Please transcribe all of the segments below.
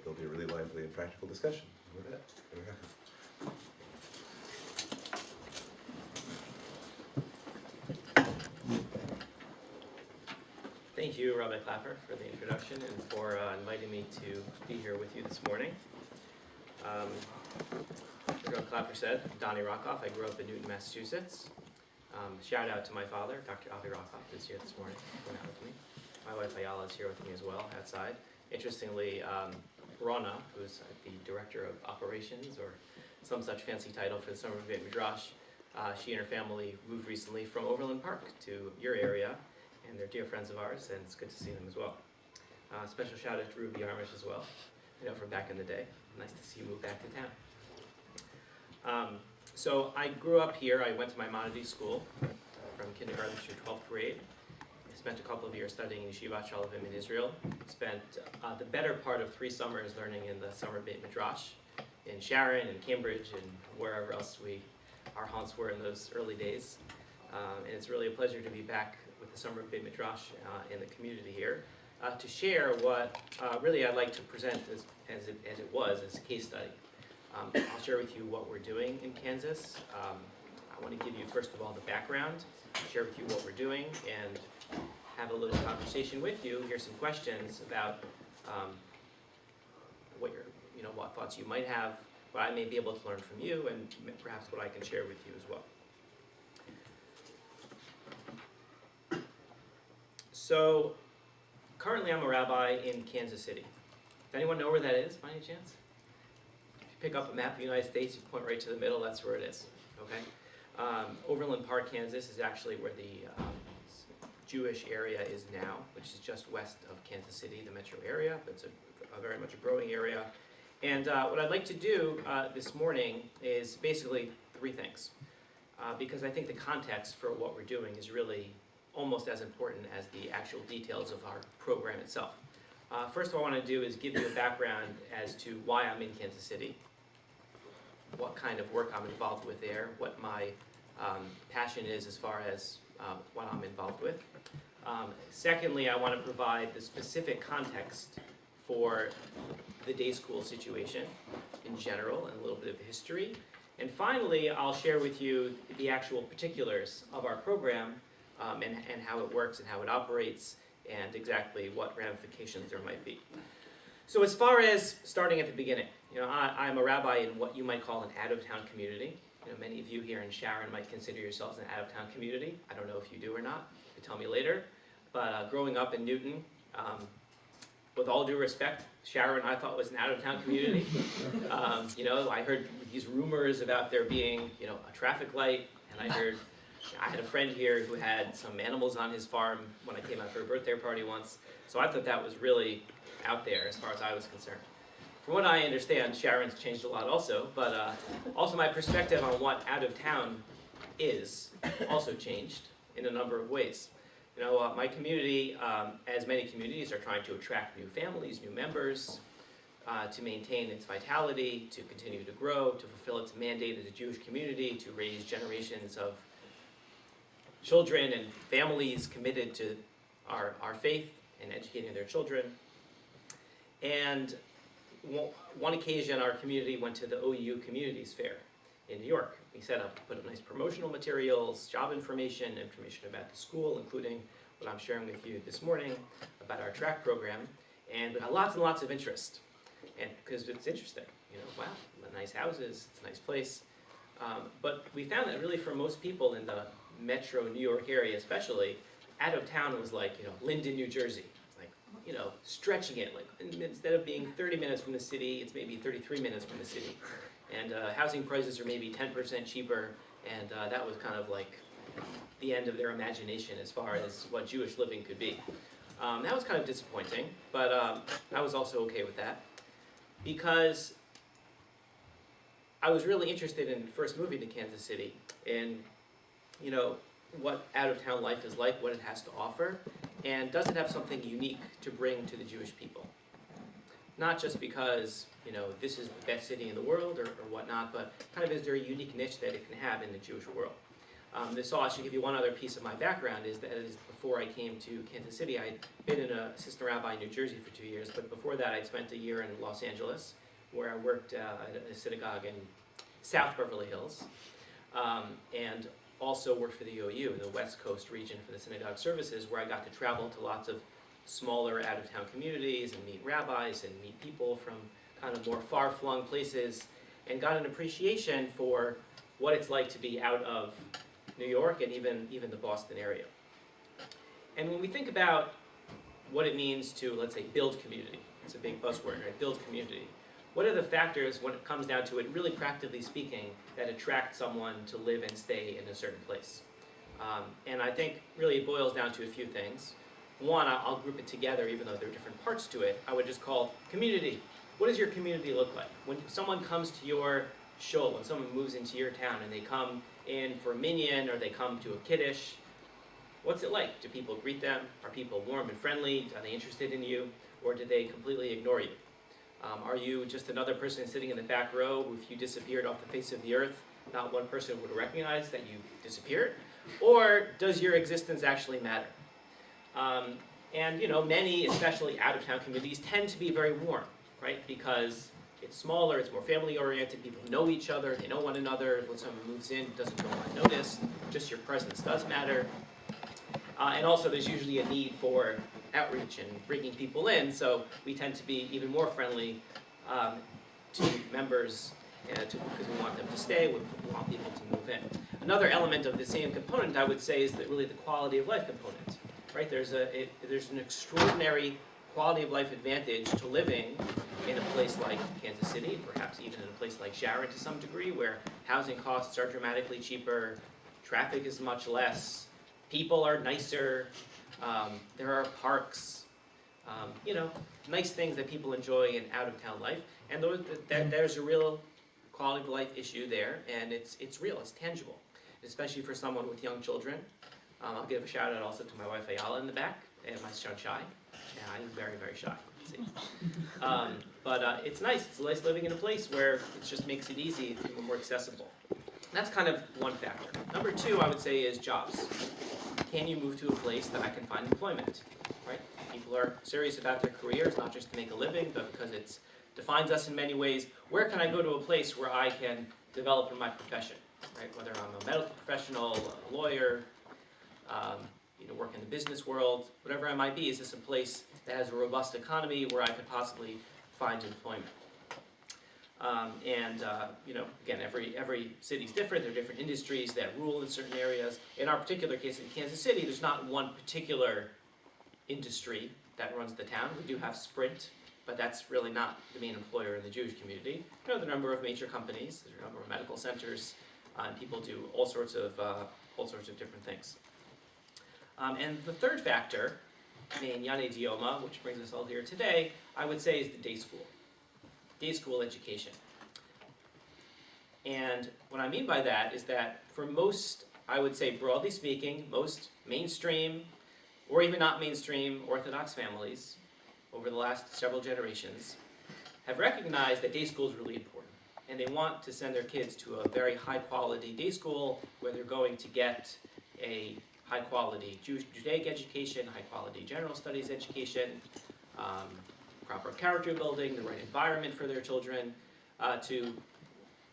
there'll be a really lively and practical discussion. With that, Dani Rockoff. Thank you, Rabbi Clapper, for the introduction and for inviting me to be here with you this morning. As Rabbi Clapper said, I'm Dani Rockoff. I grew up in Newton, Massachusetts. Shout out to my father, Dr. Avi Rockoff, who's here this morning, went out with me. My wife Ayala is here with me as well, outside. Interestingly, Rona, who's the Director of Operations, or some such fancy title for the Summer Beit Midrash, she and her family moved recently from Overland Park to your area, and they're dear friends of ours, and it's good to see them as well. Special shout out to Ruby Armish as well, from back in the day. Nice to see you move back to town. So I grew up here. I went to my Matmidim school from kindergarten through 12th grade. I spent a couple of years studying in Yeshivat Shalavim in Israel. Spent the better part of 3 summers learning in the summer Beit Midrash in Sharon and Cambridge and wherever else our haunts were in those early days. And it's really a pleasure to be back with the summer Beit Midrash in the community here to share what really I'd like to present as a case study. I'll share with you what we're doing in Kansas. I want to give you, first of all, the background, share with you what we're doing, and have a little conversation with you, hear some questions about what thoughts you might have, what I may be able to learn from you, and perhaps what I can share with you as well. So, currently I'm a rabbi in Kansas City. Does anyone know where that is, by any chance? Pick up a map of the United States, you point right to the middle, that's where it is, okay? Overland Park, Kansas is actually where the Jewish area is now, which is just west of Kansas City, the metro area, but it's a very much a growing area. And what I'd like to do this morning is basically 3 things, because I think the context for what we're doing is really almost as important as the actual details of our program itself. First, what I want to do is give you a background as to why I'm in Kansas City, what kind of work I'm involved with there, what my passion is as far as what I'm involved with. Secondly, I want to provide the specific context for the day school situation in general and a little bit of history. And finally, I'll share with you the actual particulars of our program and how it works and how it operates and exactly what ramifications there might be. So as far as starting at the beginning, I'm a rabbi in what you might call an out-of-town community. Many of you here in Sharon might consider yourselves an out-of-town community. I don't know if you do or not. You can tell me later. But growing up in Newton, with all due respect, Sharon I thought was an out-of-town community. I heard these rumors about there being, a traffic light, and I had a friend here who had some animals on his farm when I came out for a birthday party once. So I thought that was really out there as far as I was concerned. From what I understand, Sharon's changed a lot also, but also my perspective on what out of town is also changed in a number of ways. My community, as many communities, are trying to attract new families, new members, to maintain its vitality, to continue to grow, to fulfill its mandate as a Jewish community, to raise generations of children and families committed to our faith and educating their children. And one occasion, our community went to the OU Communities Fair in New York. We set up, put up nice promotional materials, job information about the school, including what I'm sharing with you this morning about our track program, and we got lots and lots of interest. And because it's interesting, wow, nice houses, it's a nice place. But we found that really for most people in the metro New York area especially, out of town was like, Linden, New Jersey. Stretching it, instead of being 30 minutes from the city, it's maybe 33 minutes from the city. And housing prices are maybe 10% cheaper, and that was kind of like the end of their imagination as far as what Jewish living could be. That was kind of disappointing, but I was also okay with that, because I was really interested in first moving to Kansas City in, what out-of-town life is like, what it has to offer, and does it have something unique to bring to the Jewish people? Not just because, this is the best city in the world or whatnot, but kind of is there a unique niche that it can have in the Jewish world? This all should give you one other piece of my background is that before I came to Kansas City, I'd been an assistant rabbi in New Jersey for 2 years, but before that I'd spent a year in Los Angeles where I worked at a synagogue in South Beverly Hills, and also worked for the OU in the West Coast region for the synagogue services, where I got to travel to lots of smaller out-of-town communities and meet rabbis and meet people from kind of more far-flung places, and got an appreciation for what it's like to be out of New York and even the Boston area. And when we think about what it means to, let's say, build community, it's a big buzzword, right? Build community. What are the factors, when it comes down to it, really practically speaking, that attract someone to live and stay in a certain place? And I think really it boils down to a few things. One, I'll group it together, even though there are different parts to it. I would just call community. What does your community look like? When someone comes to your shul, when someone moves into your town and they come in for a minyan or they come to a kiddush, what's it like? Do people greet them? Are people warm and friendly? Are they interested in you? Or do they completely ignore you? Are you just another person sitting in the back row who, if you disappeared off the face of the earth, not one person would recognize that you disappeared? Or does your existence actually matter? And many, especially out-of-town communities, tend to be very warm, right? Because it's smaller, it's more family-oriented, people know each other, they know one another. When someone moves in, it doesn't go unnoticed. Just your presence does matter. And also, there's usually a need for outreach and bringing people in, so we tend to be even more friendly to members because we want them to stay, we want people to move in. Another element of the same component, I would say, is really the quality of life component. Right? There's an extraordinary quality of life advantage to living in a place like Kansas City, perhaps even in a place like Sharon to some degree, where housing costs are dramatically cheaper, traffic is much less, people are nicer, there are parks, nice things that people enjoy in out-of-town life, and there's a real quality of life issue there, and it's real, it's tangible, especially for someone with young children. I'll give a shout out also to my wife Ayala in the back, and my son Shai. Yeah, I'm very, very shy. But it's nice. It's nice living in a place where it just makes it easy, it's more accessible. That's kind of one factor. Number two, I would say, is jobs. Can you move to a place that I can find employment? Right? People are serious about their careers, not just to make a living, but because it defines us in many ways. Where can I go to a place where I can develop in my profession? Right? Whether I'm a medical professional, a lawyer, work in the business world, whatever I might be, is this a place that has a robust economy where I could possibly find employment? Again, every city's different. There are different industries that rule in certain areas. In our particular case in Kansas City, there's not one particular industry that runs the town. We do have Sprint, but that's really not the main employer in the Jewish community. There are a number of major companies, there are a number of medical centers, and people do all sorts of different things. And the third factor, Yane Dioma, which brings us all here today, I would say is the day school education. And what I mean by that is that for most, I would say broadly speaking, most mainstream, or even not mainstream Orthodox families over the last several generations have recognized that day school is really important. And they want to send their kids to a very high quality day school where they're going to get a high-quality Judaic education, high-quality general studies education, proper character building, the right environment for their children, to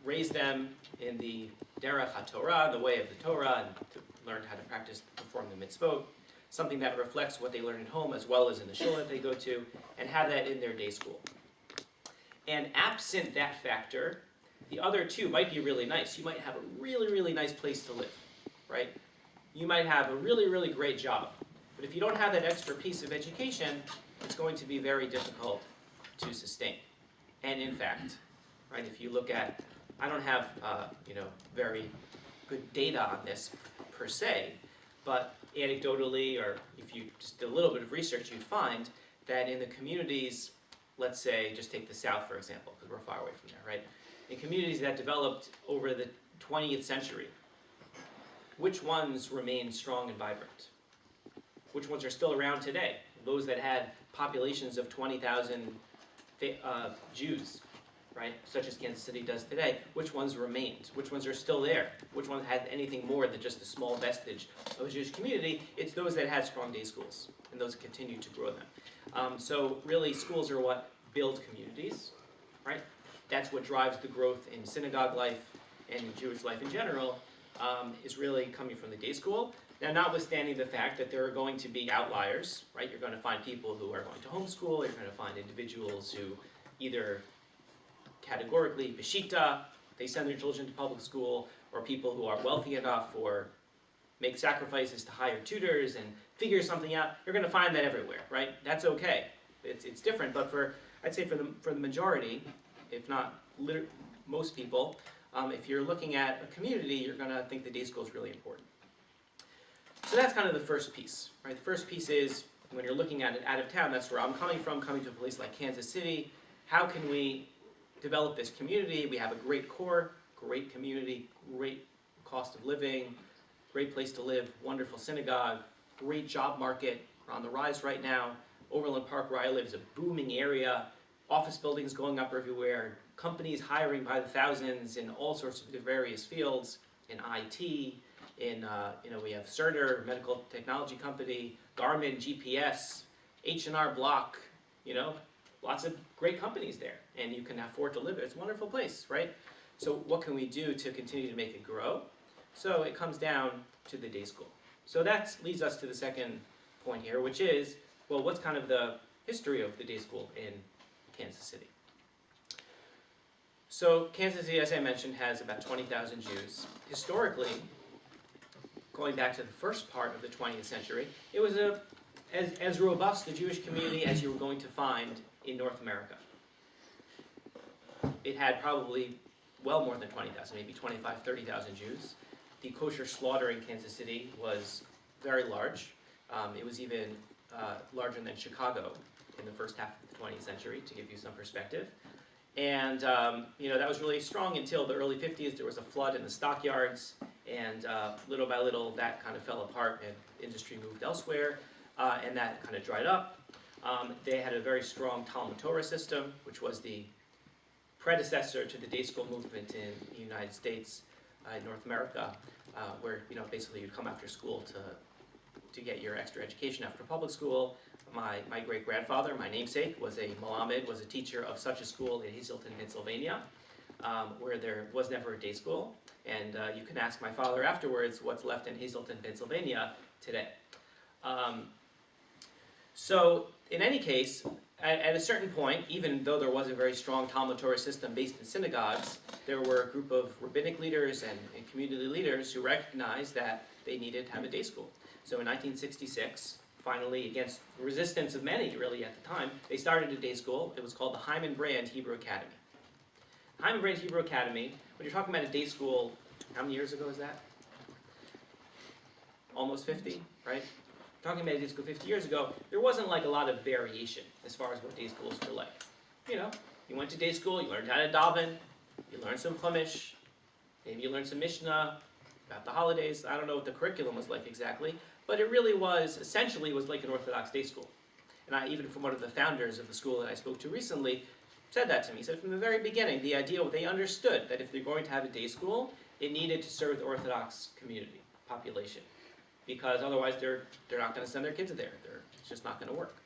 raise them in the derech HaTorah, the way of the Torah, and to learn how to practice, perform the mitzvot, something that reflects what they learn at home as well as in the shul that they go to, and have that in their day school. And absent that factor, the other two might be really nice. You might have a really, really nice place to live, right? You might have a really, really great job. But if you don't have that extra piece of education, it's going to be very difficult to sustain. And in fact, right, if you look at, I don't have very good data on this per se, but anecdotally, or if you just did a little bit of research, you'd find that in the communities, let's say, just take the South for example, because we're far away from there, right? In communities that developed over the 20th century, which ones remain strong and vibrant? Which ones are still around today? Those that had populations of 20,000 Jews, right, such as Kansas City does today, which ones remained? Which ones are still there? Which ones had anything more than just a small vestige of a Jewish community? It's those that had strong day schools, and those continue to grow them. So really, schools are what build communities, right? That's what drives the growth in synagogue life and in Jewish life in general, is really coming from the day school. Now, notwithstanding the fact that there are going to be outliers, right? You're going to find people who are going to homeschool, you're going to find individuals who either categorically, Beshita, they send their children to public school, or people who are wealthy enough or make sacrifices to hire tutors and figure something out. You're going to find that everywhere, right? That's okay. It's different, but I'd say for the majority, if not most people, if you're looking at a community, you're going to think the day school is really important. So that's kind of the first piece, right? The first piece is when you're looking at it out of town, that's where I'm coming from, coming to a place like Kansas City. How can we develop this community? We have a great core, great community, great cost of living, great place to live, wonderful synagogue, great job market. We're on the rise right now. Overland Park, where I live, is a booming area. Office buildings going up everywhere. Companies hiring by the thousands in all sorts of various fields, in IT, we have Cerner, medical technology company, Garmin, GPS, H&R Block, lots of great companies there, and you can afford to live there. It's a wonderful place, right? So what can we do to continue to make it grow? So it comes down to the day school. So that leads us to the second point here, which is, well, what's kind of the history of the day school in Kansas City? So Kansas City, as I mentioned, has about 20,000 Jews. Historically, going back to the first part of the 20th century, it was as robust a Jewish community as you were going to find in North America. It had probably well more than 20,000, maybe 25, 30,000 Jews. The kosher slaughter in Kansas City was very large. It was even larger than Chicago in the first half of the 20th century, to give you some perspective. And that was really strong until the early 50s. There was a flood in the stockyards, and little by little that kind of fell apart and industry moved elsewhere, and that kind of dried up. They had a very strong Talmud Torah system, which was the predecessor to the day school movement in the United States, in North America, where basically you'd come after school to get your extra education after public school. My great-grandfather, my namesake, was a Malamed, was a teacher of such a school in Hazleton, Pennsylvania, where there was never a day school. And you can ask my father afterwards what's left in Hazleton, Pennsylvania today. So in any case, at a certain point, even though there was a very strong Talmud Torah system based in synagogues, there were a group of rabbinic leaders and community leaders who recognized that they needed to have a day school. So in 1966, finally, against the resistance of many really at the time, they started a day school. It was called the Hyman Brand Hebrew Academy. Hyman Brand Hebrew Academy, when you're talking about a day school, how many years ago is that? Almost 50, right? Talking about a day school 50 years ago, there wasn't like a lot of variation as far as what day schools were like. You went to day school, you learned how to daven, you learned some Chumash, maybe you learned some Mishnah about the holidays. I don't know what the curriculum was like exactly, but it really essentially was like an Orthodox day school. And even from one of the founders of the school that I spoke to recently, said that to me. He said from the very beginning, the idea, they understood that if they're going to have a day school, it needed to serve the Orthodox community, population. Because otherwise they're not going to send their kids there. It's just not going to work.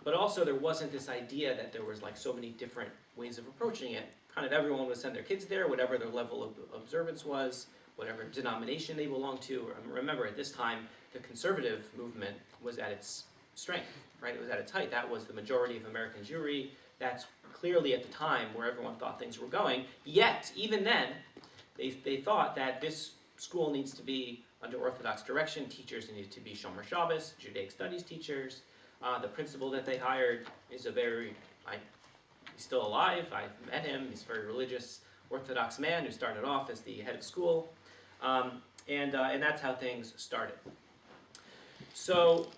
But also there wasn't this idea that there was like so many different ways of approaching it. Kind of everyone would send their kids there, whatever their level of observance was, whatever denomination they belonged to. Remember, at this time, the conservative movement was at its strength, right? It was at its height. That was the majority of American Jewry. That's clearly at the time where everyone thought things were going. Yet, even then, they thought that this school needs to be under Orthodox direction. Teachers need to be Shomer Shabbos, Judaic studies teachers. The principal that they hired is he's still alive. I've met him. He's a very religious Orthodox man who started off as the head of school. And that's how things started. So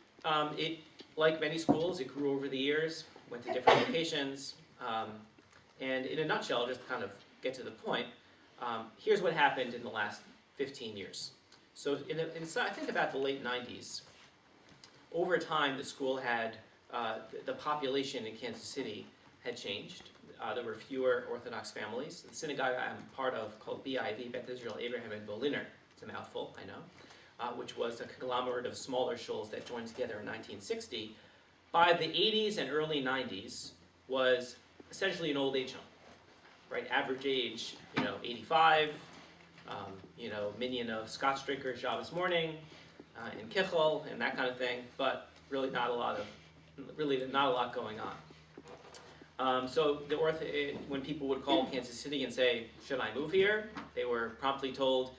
it, like many schools, it grew over the years, went to different locations. And in a nutshell, just to kind of get to the point, here's what happened in the last 15 years. So I think about the late 90s, over time the school had, the population in Kansas City had changed. there were fewer Orthodox families. The synagogue I'm part of, called BIAV, Beth Israel, Abraham, and Voliner, it's a mouthful, I know, which was a conglomerate of smaller shuls that joined together in 1960, by the 80s and early 90s, was essentially an old age home, right? Average age, 85, minion of Scotch drinkers Shabbos morning, and kichel, and that kind of thing, but really not a lot going on. So when people would call Kansas City and say, should I move here? They were promptly told,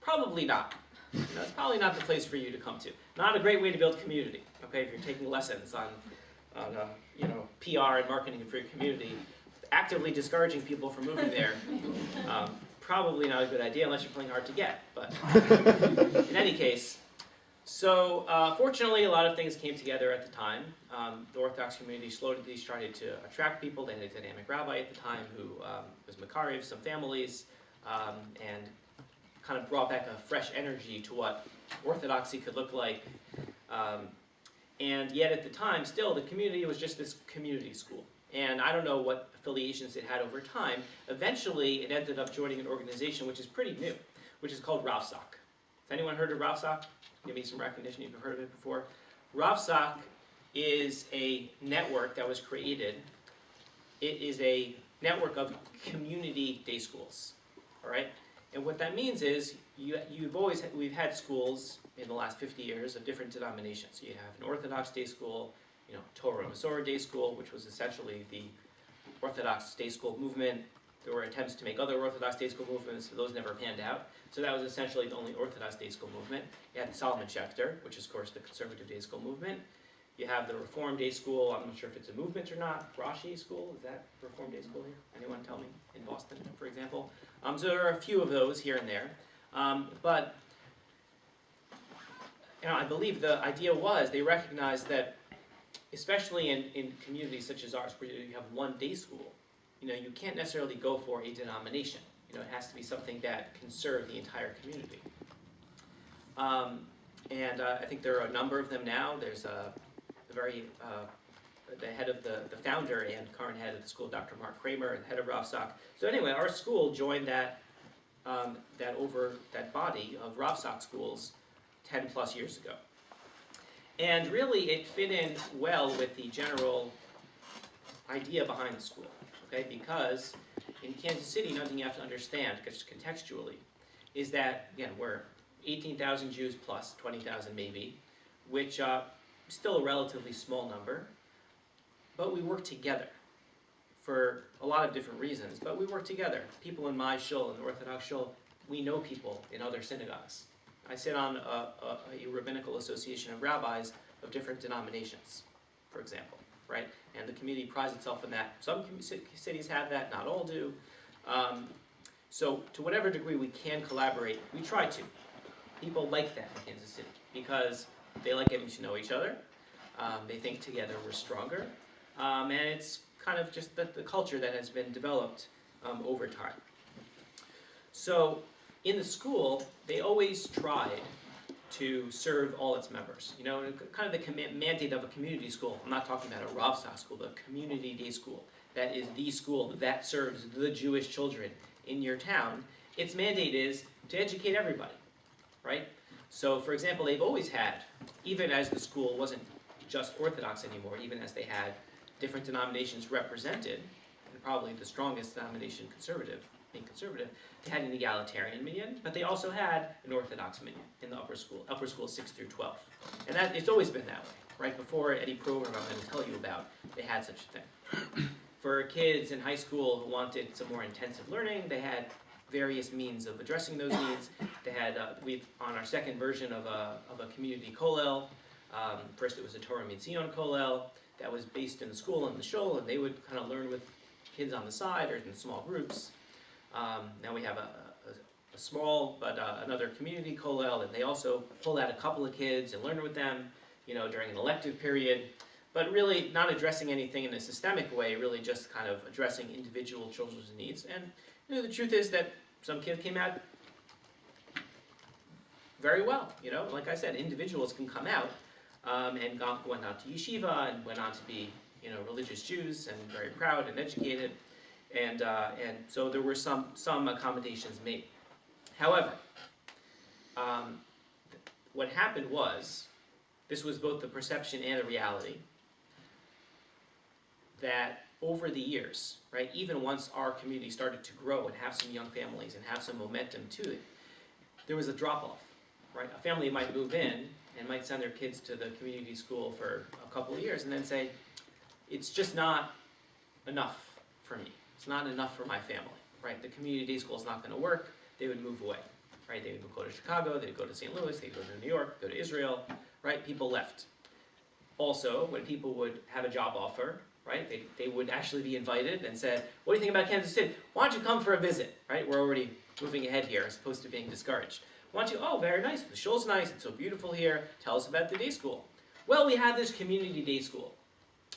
probably not. It's probably not the place for you to come to. Not a great way to build community, okay? If you're taking lessons on PR and marketing for your community, actively discouraging people from moving there, probably not a good idea unless you're playing hard to get. But in any case, so fortunately, a lot of things came together at the time. The Orthodox community slowly started to attract people. They had a dynamic rabbi at the time who was Makariv, some families, and kind of brought back a fresh energy to what Orthodoxy could look like. And yet at the time, still, the community was just this community school. And I don't know what affiliations it had over time. Eventually, it ended up joining an organization which is pretty new, which is called RavSoc. Has anyone heard of RavSoc? Give me some recognition if you've heard of it before. RavSoc is a network that was created. It is a network of community day schools, all right? And what that means is we've had schools in the last 50 years of different denominations. You have an Orthodox day school, Torah and Masorah day school, which was essentially the Orthodox day school movement. There were attempts to make other Orthodox day school movements, but those never panned out. So that was essentially the only Orthodox day school movement. You had the Solomon Schechter, which is, of course, the conservative day school movement. You have the Reform day school. I'm not sure if it's a movement or not. Rashi school, is that Reform day school here? Anyone tell me? In Boston, for example. So there are a few of those here and there. But I believe the idea was they recognized that, especially in communities such as ours, where you have one day school, you can't necessarily go for a denomination. It has to be something that can serve the entire community. And I think there are a number of them now. There's the head of the founder and current head of the school, Dr. Mark Kramer, the head of RavSoc. So anyway, our school joined that body of RavSoc schools 10 plus years ago. And really, it fit in well with the general idea behind the school, okay? Because in Kansas City, another thing you have to understand, just contextually, is that, again, we're 18,000 Jews plus 20,000 maybe, which is still a relatively small number, but we work together for a lot of different reasons, but we work together. People in my shul, in the Orthodox shul, we know people in other synagogues. I sit on a rabbinical association of rabbis of different denominations, for example, right? And the community prides itself in that. Some cities have that, not all do. So to whatever degree we can collaborate, we try to. People like that in Kansas City because they like getting to know each other. They think together we're stronger. And it's kind of just the culture that has been developed over time. So in the school, they always tried to serve all its members. Kind of the mandate of a community school. I'm not talking about a RavSoc school, but a community day school. That is the school that serves the Jewish children in your town. Its mandate is to educate everybody, right? So, for example, they've always had, even as the school wasn't just Orthodox anymore, even as they had different denominations represented, and probably the strongest denomination, being conservative, they had an egalitarian minyan, but they also had an Orthodox minyan in the upper school 6 through 12. And that it's always been that way, right? Before any program I'm going to tell you about, they had such a thing. For kids in high school who wanted some more intensive learning, they had various means of addressing those needs. They had, on our second version of a community kollel, first it was a Torah Mitzion kollel that was based in the school and the shul, and they would kind of learn with kids on the side or in small groups. Now we have a small, but another community kollel, and they also pull out a couple of kids and learn with them, during an elective period, but really not addressing anything in a systemic way, really just kind of addressing individual children's needs. And the truth is that some kids came out very well. Like I said, individuals can come out and went on to yeshiva and went on to be, religious Jews and very proud and educated, and so there were some accommodations made. However, what happened was, this was both the perception and the reality, that over the years, right, even once our community started to grow and have some young families and have some momentum to it, there was a drop-off, right? A family might move in and might send their kids to the community school for a couple of years and then say, it's just not enough for me. It's not enough for my family, right? The community day school is not going to work. They would move away, right? They would go to Chicago, they'd go to St. Louis, they'd go to New York, go to Israel, right? People left. Also, when people would have a job offer, right, they would actually be invited and said, what do you think about Kansas City? Why don't you come for a visit, right? We're already moving ahead here as opposed to being discouraged. Why don't you, oh, very nice, the shul's nice, it's so beautiful here, tell us about the day school. Well, we have this community day school.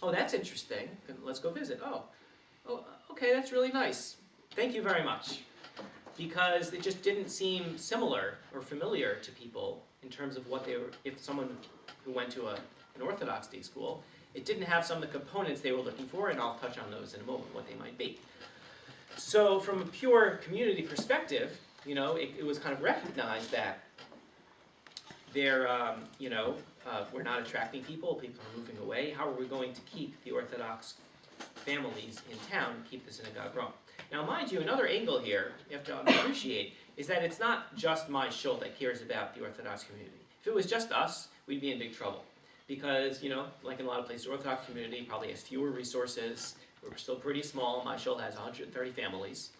Oh, that's interesting, let's go visit. Oh, okay, that's really nice. Thank you very much. Because it just didn't seem similar or familiar to people in terms of what they were, if someone who went to an Orthodox day school, it didn't have some of the components they were looking for, and I'll touch on those in a moment, what they might be. So from a pure community perspective, it was kind of recognized that we're not attracting people are moving away. How are we going to keep the Orthodox families in town and keep the synagogue growing? Now, mind you, another angle here you have to appreciate is that it's not just my shul that cares about the Orthodox community. If it was just us, we'd be in big trouble. Because, like in a lot of places, the Orthodox community probably has fewer resources. We're still pretty small. My shul has 130 families.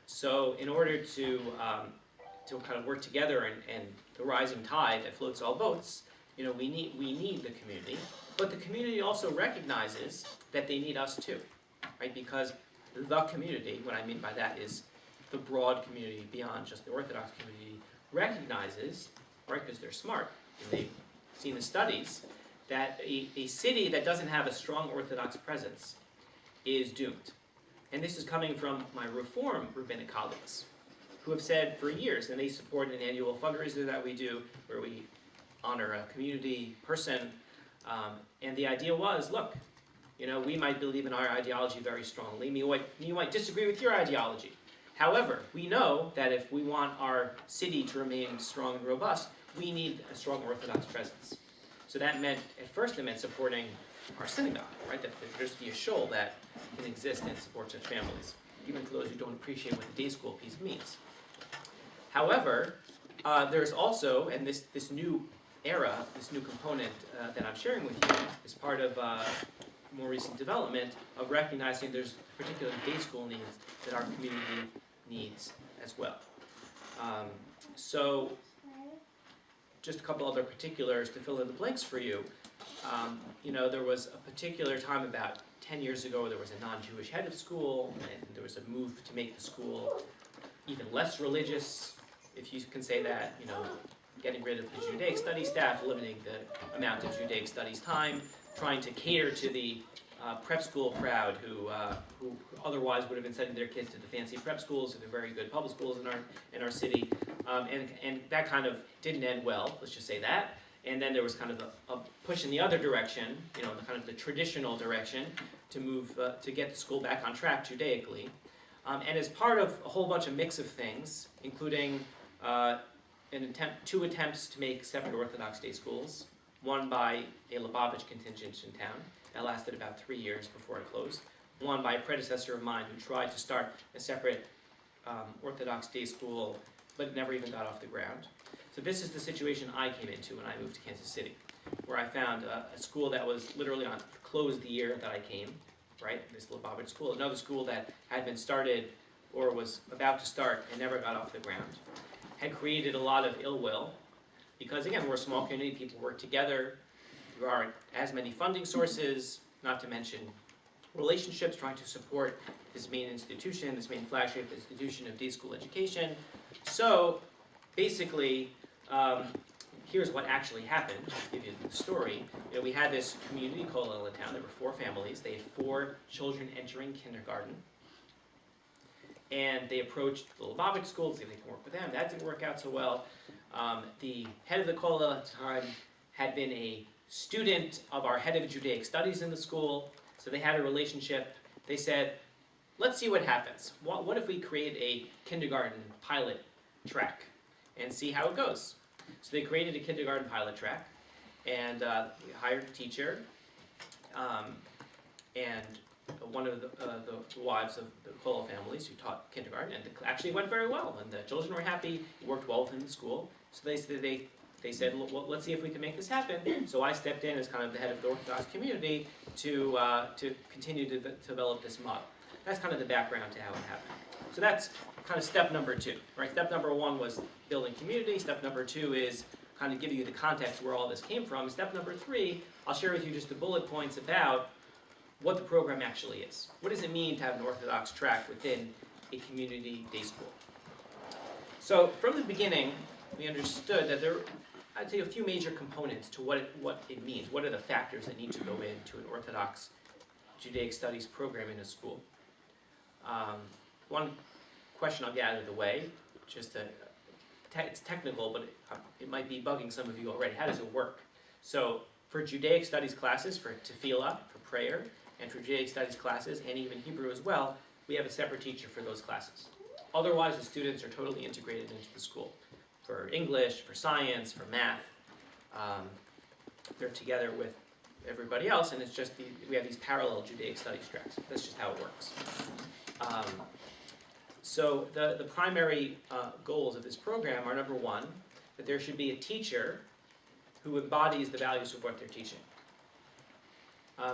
So in order to kind of work together and the rising tide that floats all boats, we need the community. But the community also recognizes that they need us too, right? Because the community, what I mean by that is the broad community beyond just the Orthodox community, recognizes, right, because they're smart, and they've seen the studies, that a city that doesn't have a strong Orthodox presence is doomed. And this is coming from my Reform rabbinic colleagues, who have said for years, and they support an annual fundraiser that we do, where we honor a community person, and the idea was, look, we might believe in our ideology very strongly, you might disagree with your ideology. However, we know that if we want our city to remain strong and robust, we need a strong Orthodox presence. So that meant, at first it meant supporting our synagogue, right? That there's to be a shul that can exist and support such families, even for those who don't appreciate what the day school piece means. However, there's also, and this new era, this new component that I'm sharing with you is part of more recent development of recognizing there's particular day school needs that our community needs as well. So just a couple other particulars to fill in the blanks for you. There was a particular time about 10 years ago, there was a non-Jewish head of school, and there was a move to make the school even less religious, if you can say that, getting rid of the Judaic studies staff, limiting the amount of Judaic studies time, trying to cater to the prep school crowd who otherwise would have been sending their kids to the fancy prep schools or the very good public schools in our city, and that kind of didn't end well. Let's just say that. And then there was kind of a push in the other direction, kind of the traditional direction, to move to get the school back on track Judaically, and as part of a whole bunch of mix of things, including two attempts to make separate Orthodox day schools, one by a Lubavitch contingent in town that lasted about 3 years before it closed, one by a predecessor of mine who tried to start a separate Orthodox day school but never even got off the ground. So this is the situation I came into when I moved to Kansas City, where I found a school that was literally closed the year that I came, right? This Lubavitch school, another school that had been started or was about to start and never got off the ground, had created a lot of ill will, because again, we're a small community, people work together, there aren't as many funding sources, not to mention relationships trying to support this main institution, this main flagship institution of day school education. So basically, here's what actually happened, just to give you the story. We had this community called Little Town. There were 4 families. They had 4 children entering kindergarten. And they approached the Lubavitch school to see if they can work with them. That didn't work out so well. The head of the kollel at the time had been a student of our head of Judaic studies in the school, So they had a relationship. They said, let's see what happens. What if we create a kindergarten pilot track and see how it goes? So they created a kindergarten pilot track and hired a teacher and one of the wives of the Kolo families who taught kindergarten, and it actually went very well, and the children were happy. It worked well within the school. So they said, well, let's see if we can make this happen. So I stepped in as kind of the head of the Orthodox community to continue to develop this model. That's kind of the background to how it happened. So that's kind of step number 2, right? Step number 1 was building community. Step number 2 is kind of giving you the context where all this came from. Step number 3, I'll share with you just the bullet points about what the program actually is. What does it mean to have an Orthodox track within a community day school? So from the beginning, we understood that there, I'd say, a few major components to what it means. What are the factors that need to go into an Orthodox Judaic Studies program in a school? One question I'll get out of the way, just it's technical, but it might be bugging some of you already. How does it work? So for Judaic Studies classes, for tefillah, for prayer, and for Judaic Studies classes, and even Hebrew as well, we have a separate teacher for those classes. Otherwise, the students are totally integrated into the school. For English, for science, for math, they're together with everybody else, and it's just we have these parallel Judaic Studies tracks. That's just how it works. So the primary goals of this program are, number 1, that there should be a teacher who embodies the values of what they're teaching.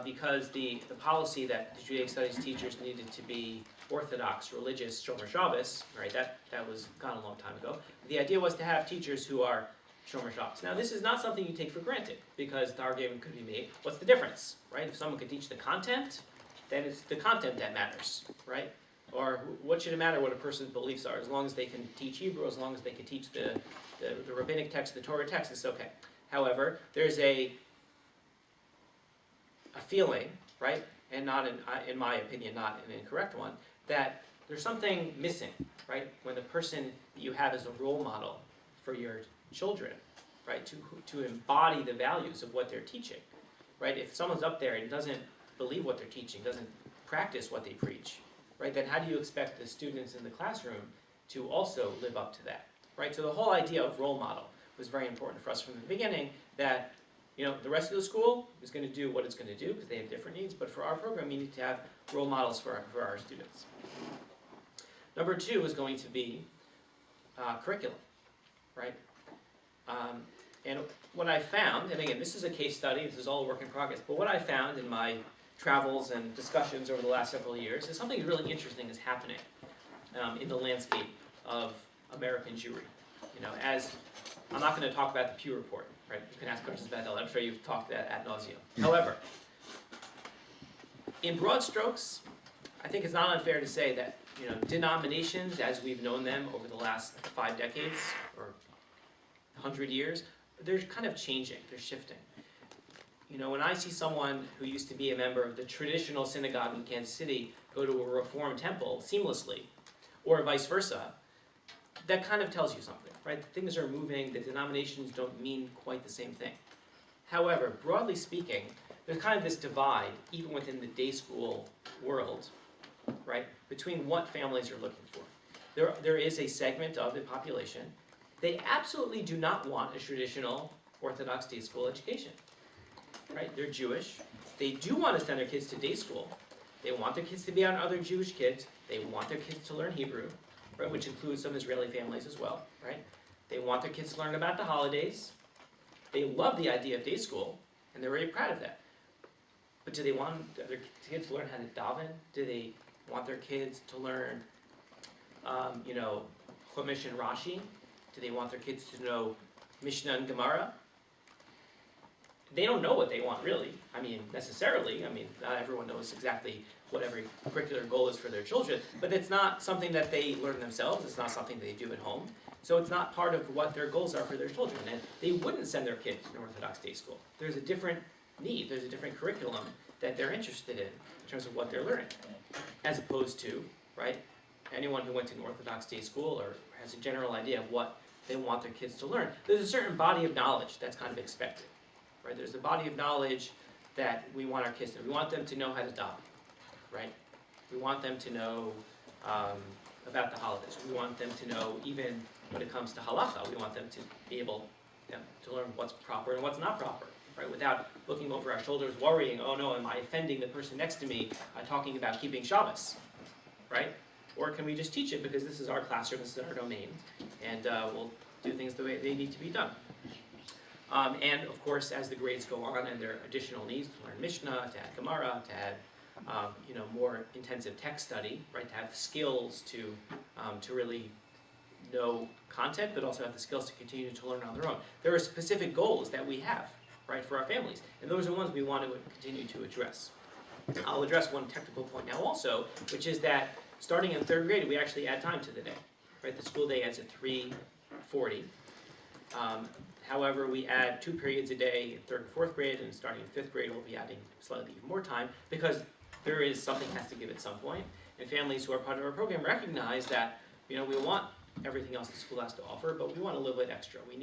Because the policy that the Judaic Studies teachers needed to be Orthodox, religious, Shomer Shabbos, right, that was gone a long time ago. The idea was to have teachers who are Shomer Shabbos. Now, this is not something you take for granted, because the argument could be made, what's the difference, right? If someone could teach the content, then it's the content that matters, right? Or what should it matter what a person's beliefs are? As long as they can teach Hebrew, as long as they can teach the rabbinic text, the Torah text, it's okay. However, there's a feeling, right, and not, in my opinion, not an incorrect one, that there's something missing, right, when the person that you have as a role model for your children, right, to embody the values of what they're teaching, right? If someone's up there and doesn't believe what they're teaching, doesn't practice what they preach, right, then how do you expect the students in the classroom to also live up to that, right? So the whole idea of role model was very important for us from the beginning, that the rest of the school is going to do what it's going to do because they have different needs, but for our program, we need to have role models for our students. Number 2 is going to be curriculum, right? And what I found, and again, this is a case study, this is all a work in progress, but what I found in my travels and discussions over the last several years is something really interesting is happening in the landscape of American Jewry. As I'm not going to talk about the Pew Report, right? You can ask questions about that. I'm sure you've talked that ad nauseum. However, in broad strokes, I think it's not unfair to say that denominations, as we've known them over the last 5 decades or 100 years, they're kind of changing. They're shifting. When I see someone who used to be a member of the traditional synagogue in Kansas City go to a Reform temple seamlessly, or vice versa, that kind of tells you something, right? Things are moving, the denominations don't mean quite the same thing. However, broadly speaking, there's kind of this divide, even within the day school world, right, between what families are looking for. There is a segment of the population, they absolutely do not want a traditional Orthodox day school education, right? They're Jewish, they do want to send their kids to day school, they want their kids to be on other Jewish kids, they want their kids to learn Hebrew, right, which includes some Israeli families as well, right? They want their kids to learn about the holidays. They love the idea of day school, and they're very proud of that. But do they want their kids to learn how to daven? Do they want their kids to learn, Chumash and Rashi? Do they want their kids to know Mishnah and Gemara? They don't know what they want, really. Necessarily. Not everyone knows exactly what every curricular goal is for their children, but it's not something that they learn themselves. It's not something they do at home. So it's not part of what their goals are for their children. And they wouldn't send their kids to an Orthodox day school. There's a different need. There's a different curriculum that they're interested in terms of what they're learning, as opposed to, right, anyone who went to an Orthodox day school or has a general idea of what they want their kids to learn. There's a certain body of knowledge that's kind of expected, right? There's a body of knowledge that we want our kids to know. We want them to know how to daven, right? We want them to know about the holidays. We want them to know, even when it comes to halacha, we want them to be able to learn what's proper and what's not proper, right? Without looking over our shoulders, worrying, oh no, am I offending the person next to me by talking about keeping Shabbos, right? Or can we just teach it because this is our classroom, this is our domain, and we'll do things the way they need to be done. And of course, as the grades go on and there are additional needs to learn Mishnah, to add Gemara, to add more intensive text study, right? To have skills to really know content, but also have the skills to continue to learn on their own. There are specific goals that we have, right, for our families, and those are ones we want to continue to address. I'll address one technical point now also, which is that starting in 3rd grade, we actually add time to the day, right? The school day ends at 3:40. However, we add 2 periods a day in 3rd and 4th grade, and starting in 5th grade, we'll be adding slightly more time because there is something has to give at some point. And families who are part of our program recognize that, we want everything else the school has to offer, but we want a little bit extra. We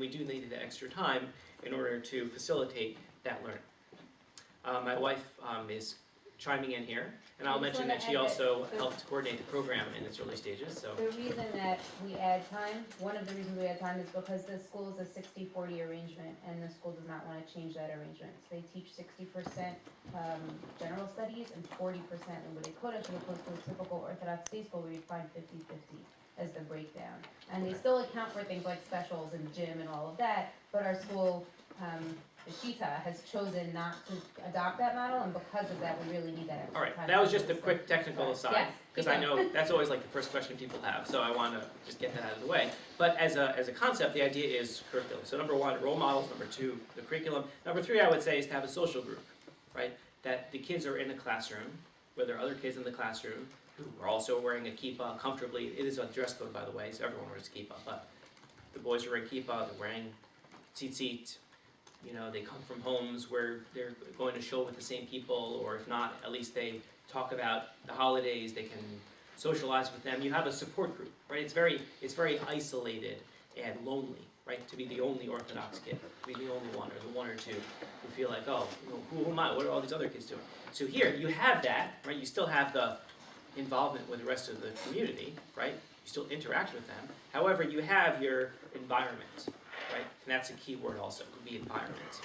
do need that extra time in order to facilitate that learning. My wife is chiming in here, and I'll mention that she also helped coordinate the program in its early stages. So the reason that we add time, one of the reasons we add time is because the school is a 60-40 arrangement, and the school does not want to change that arrangement. So they teach 60% general studies and 40% Limudei Kodesh, as opposed to a typical Orthodox day school where you'd find 50-50 as the breakdown. And they still account for things like specials and gym and all of that, but our school, the Shita, has chosen not to adopt that model, and because of that, we really need that extra all right, time. that was just a quick technical aside, Yes, because I know that's always like the first question people have, so I want to just get that out of the way. But as a concept, the idea is curriculum. So number 1, role models. Number 2, the curriculum. Number 3, I would say, is to have a social group, right? That the kids are in a classroom, where there are other kids in the classroom who are also wearing a kippah comfortably. It is a dress code, by the way, so everyone wears a kippah, but the boys are wearing kippah, they're wearing tzitzit. They come from homes where they're going to shul with the same people, or if not, at least they talk about the holidays, they can socialize with them. You have a support group, right? It's very isolated and lonely, right? To be the only Orthodox kid, to be the only one, or the one or two who feel like, oh, who am I? What are all these other kids doing? So here, you have that, right? You still have the involvement with the rest of the community, right? You still interact with them. However, you have your environment, right? And that's a key word also, the environment,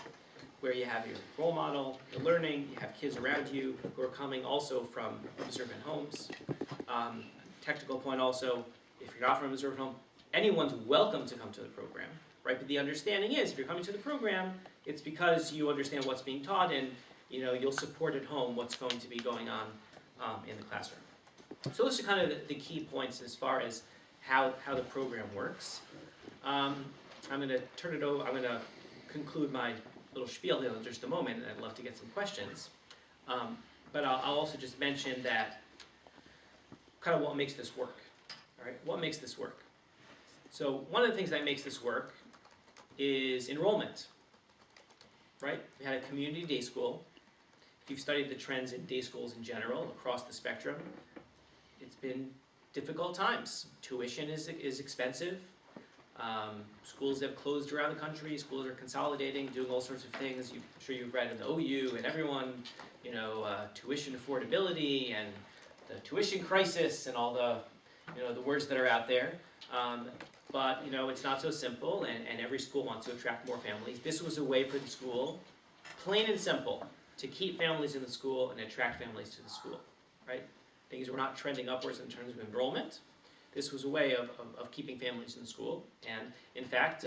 where you have your role model, your learning, you have kids around you who are coming also from observant homes. Technical point also, if you're not from an observant home, anyone's welcome to come to the program, right? But the understanding is, if you're coming to the program, it's because you understand what's being taught, and you'll support at home what's going to be going on in the classroom. So those are kind of the key points as far as how the program works. I'm going to turn it over. I'm going to conclude my little spiel here in just a moment, and I'd love to get some questions. But I'll also just mention that kind of what makes this work. All right, what makes this work? So one of the things that makes this work is enrollment. Right? We had a community day school. If you've studied the trends in day schools in general across the spectrum, it's been difficult times. Tuition is expensive. Schools have closed around the country. Schools are consolidating, doing all sorts of things. I'm sure you've read in the OU and everyone, tuition affordability and the tuition crisis and all the, the words that are out there. But it's not so simple, and every school wants to attract more families. This was a way for the school, plain and simple, to keep families in the school and attract families to the school, right? Things were not trending upwards in terms of enrollment. This was a way of keeping families in school, and in fact,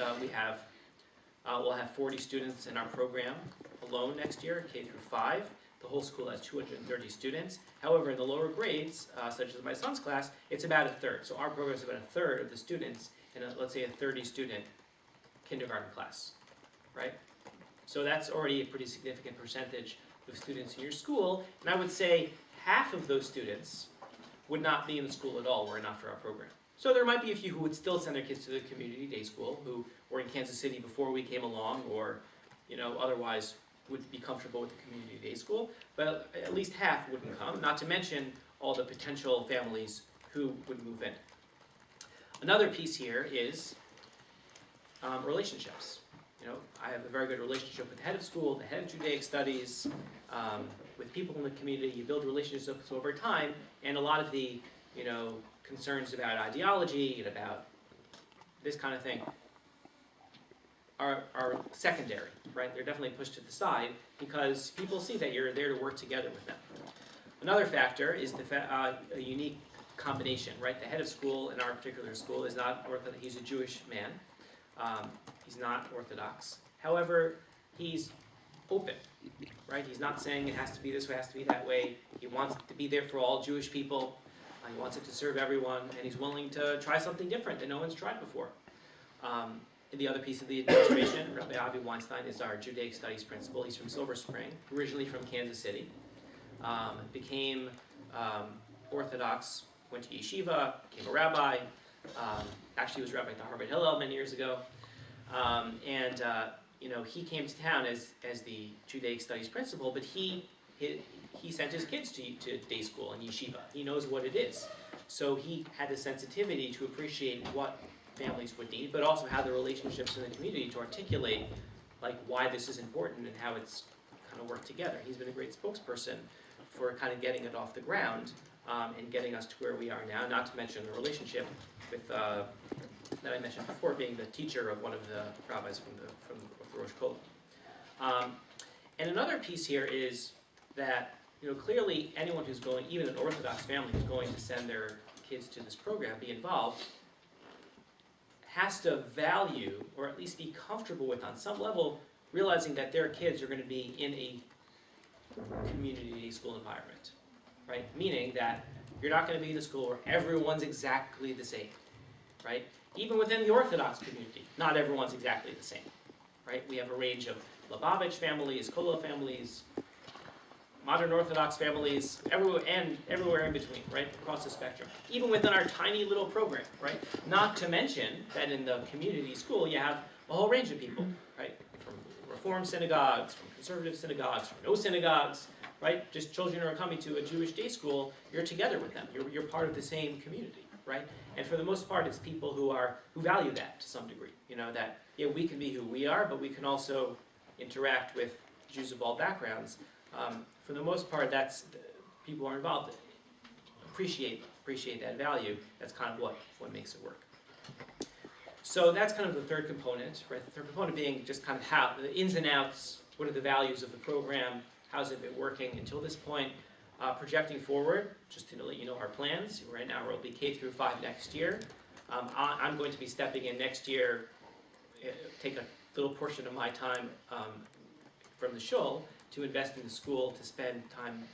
we'll have 40 students in our program alone next year, K through 5. The whole school has 230 students. However, in the lower grades, such as my son's class, it's about a third. So our program is about a third of the students in, let's say, a 30-student kindergarten class, right? So that's already a pretty significant percentage of students in your school, and I would say half of those students would not be in the school at all were it not for our program. So there might be a few who would still send their kids to the community day school, who were in Kansas City before we came along, or otherwise would be comfortable with the community day school, but at least half wouldn't come, not to mention all the potential families who would move in. Another piece here is relationships. I have a very good relationship with the head of school, the head of Judaic studies, with people in the community. You build relationships over time, and a lot of the, concerns about ideology and about this kind of thing are secondary, right? They're definitely pushed to the side because people see that you're there to work together with them. Another factor is a unique combination, right? The head of school in our particular school is not Orthodox. He's a Jewish man. He's not Orthodox. However, he's open, right? He's not saying it has to be this way, it has to be that way. He wants to be there for all Jewish people. He wants it to serve everyone, and he's willing to try something different that no one's tried before. The other piece of the administration, Rabbi Avi Weinstein is our Judaic Studies principal. He's from Silver Spring, originally from Kansas City. Became Orthodox, went to yeshiva, became a rabbi. Actually was rabbi at Harvard Hillel many years ago. He came to town as the Judaic Studies principal, but he sent his kids to day school and yeshiva. He knows what it is. So he had the sensitivity to appreciate what families would need, but also how the relationships in the community to articulate why this is important and how it's kind of worked together. He's been a great spokesperson for kind of getting it off the ground and getting us to where we are now, not to mention the relationship with that I mentioned before, being the teacher of one of the rabbis from the Rosh Kollel. And another piece here is that clearly anyone who's going, even an Orthodox family who's going to send their kids to this program, be involved, has to value, or at least be comfortable with on some level, realizing that their kids are going to be in a community school environment, right? Meaning that you're not going to be in a school where everyone's exactly the same, right? Even within the Orthodox community, not everyone's exactly the same, right? We have a range of Lubavitch families, Kollel families, modern Orthodox families, everywhere in between, right, across the spectrum. Even within our tiny little program, right? Not to mention that in the community school you have a whole range of people, right? From Reform synagogues, from conservative synagogues, from no synagogues, right? Just children who are coming to a Jewish day school, you're together with them. You're part of the same community, right? And for the most part, it's people who value that to some degree. That we can be who we are, but we can also interact with Jews of all backgrounds. For the most part, that's people are involved. Appreciate that value. That's kind of what makes it work. So that's kind of the third component, right? The third component being just kind of how the ins and outs. What are the values of the program? How's it been working until this point? Projecting forward, just to let you know our plans. Right now, we'll be K through 5 next year. I'm going to be stepping in next year, take a little portion of my time from the shul to invest in the school, to spend time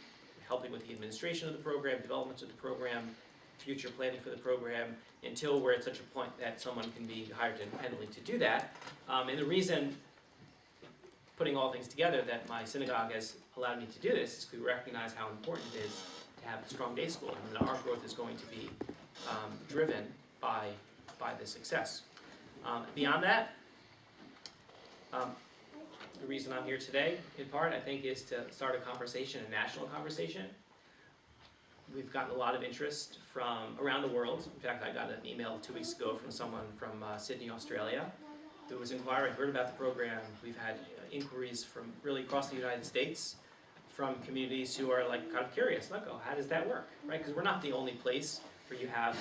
helping with the administration of the program, development of the program, future planning for the program, until we're at such a point that someone can be hired independently to do that. And the reason, putting all things together, that my synagogue has allowed me to do this is we recognize how important it is to have a strong day school, and that our growth is going to be driven by this success. Beyond that, the reason I'm here today, in part, I think, is to start a conversation, a national conversation. We've gotten a lot of interest from around the world. In fact, I got an email 2 weeks ago from someone from Sydney, Australia, who was inquiring, heard about the program. We've had inquiries from really across the United States, from communities who are kind of curious, how does that work, right? Because we're not the only place where you have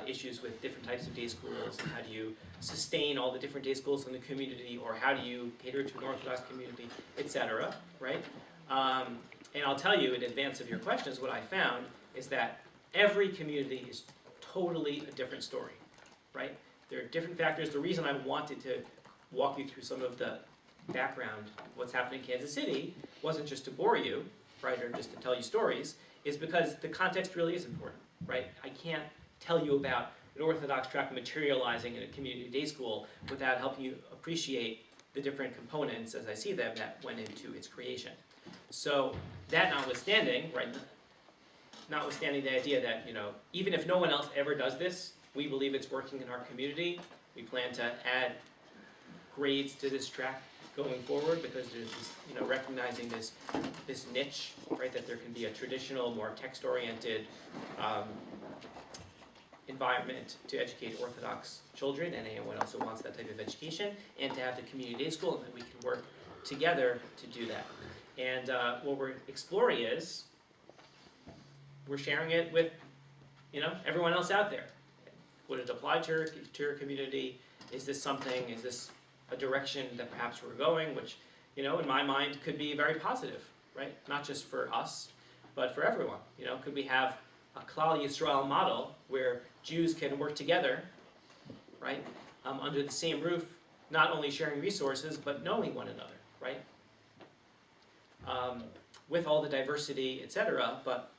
issues with different types of day schools. How do you sustain all the different day schools in the community, or how do you cater to an Orthodox community, etc., right? And I'll tell you in advance of your questions, what I found is that every community is totally a different story, right? There are different factors. The reason I wanted to walk you through some of the background of what's happening in Kansas City wasn't just to bore you, right, or just to tell you stories, is because the context really is important, right? I can't tell you about an Orthodox track materializing in a community day school without helping you appreciate the different components as I see them that went into its creation. So that notwithstanding, right, notwithstanding the idea that, even if no one else ever does this, we believe it's working in our community. We plan to add grades to this track going forward because there's this, recognizing this niche, right, that there can be a traditional, more text-oriented environment to educate Orthodox children and anyone else who wants that type of education, and to have the community day school, and that we can work together to do that. And what we're exploring is, we're sharing it with, everyone else out there. Would it apply to your community? Is this a direction that perhaps we're going, which, in my mind, could be very positive, right? Not just for us, but for everyone. Could we have a Klal Yisrael model where Jews can work together, right, under the same roof, not only sharing resources, but knowing one another, right? With all the diversity, etc., but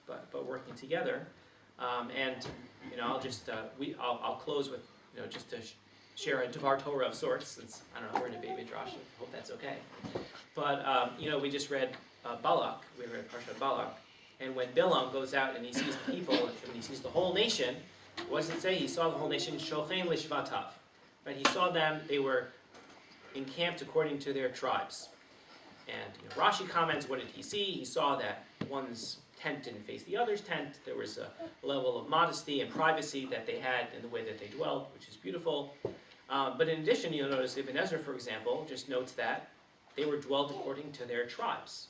working together. And I'll close with just to share a Devar Torah of sorts, since I don't know, we're in a Beit Midrash. I hope that's okay. But we just read Balak. We read Parshat Balak, and when Bilam goes out and he sees the people and he sees the whole nation, what does it say? He saw the whole nation shochein lishvatav. Right? He saw them. They were encamped according to their tribes. And Rashi comments, what did he see? He saw that one's tent didn't face the other's tent. There was a level of modesty and privacy that they had in the way that they dwelt, which is beautiful. But in addition, you'll notice Ibn Ezra, for example, just notes that they were dwelt according to their tribes,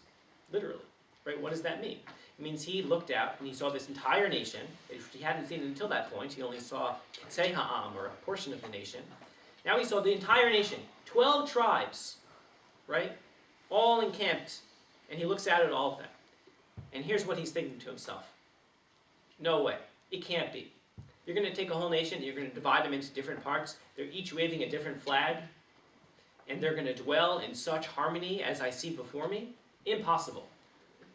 literally. Right? What does that mean? It means he looked out and he saw this entire nation, which he hadn't seen until that point. He only saw Ketzei Ha'am, or a portion of the nation. Now he saw the entire nation, 12 tribes, right? All encamped, and he looks out at all of them. And here's what he's thinking to himself. No way. It can't be. You're going to take a whole nation, you're going to divide them into different parts. They're each waving a different flag, and they're going to dwell in such harmony as I see before me? Impossible.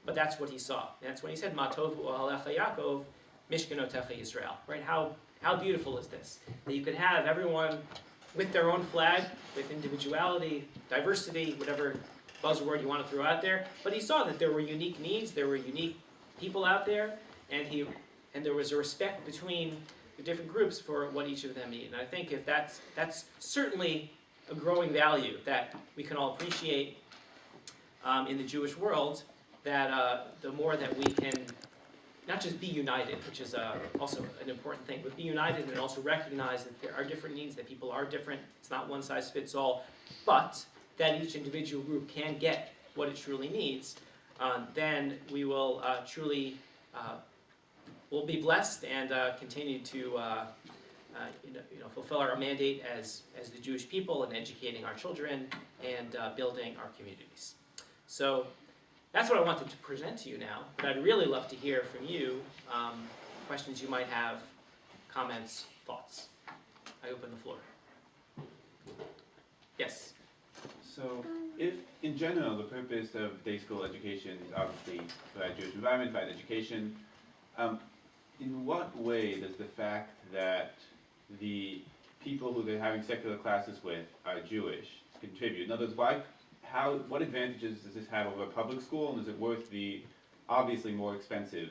But that's what he saw. And that's when he said, Ma tovu ohalecha Yaakov, mishkanotecha Yisrael. Right? How beautiful is this? That you could have everyone with their own flag, with individuality, diversity, whatever buzzword you want to throw out there. But he saw that there were unique needs, there were unique people out there, and there was a respect between the different groups for what each of them needed. And I think if that's certainly a growing value that we can all appreciate in the Jewish world, that the more that we can not just be united, which is also an important thing, but be united and also recognize that there are different needs, that people are different. It's not one size fits all, but that each individual group can get what it truly needs, then we will truly will be blessed and continue to fulfill our mandate as the Jewish people in educating our children and building our communities. So that's what I wanted to present to you now, but I'd really love to hear from you, questions you might have, comments, thoughts. I open the floor. Yes? So, if in general the purpose of day school education is obviously to provide Jewish environment, provide education, in what way does the fact that the people who they're having secular classes with are Jewish contribute? In other words, what advantages does this have over a public school, and is it worth the obviously more expensive